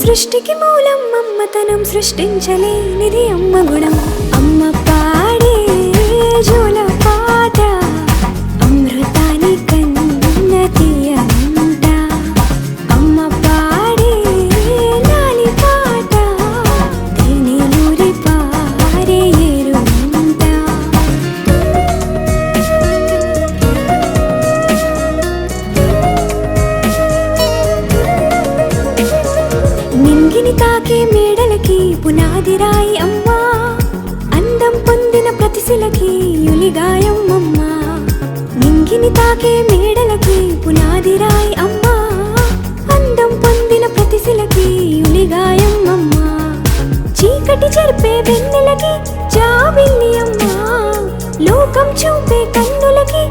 సృష్టికి మూలం అమ్మతనం సృష్టించలేనిది అమ్మ గుణం. అమ్మ పాడే జోల పాట అమృతాని కన్న తీయంట. అమ్మ పాడే లాలి పాట తేనెలూరి పారే ఏరుంట. నింగిని తాకే మేడలకి పునాది రాయి అమ్మా, అందం పొందిన ప్రతిశిలకి యులిగాయం అమ్మా. నింగిని తాకే మేడలకి పునాది రాయి అమ్మా, అందం పొందిన ప్రతిశిలకి యులిగాయం అమ్మా. చీకటి చెరిపే వెన్నెలకి జాబిల్లి అమ్మా, లోకం చూపే కన్నులకి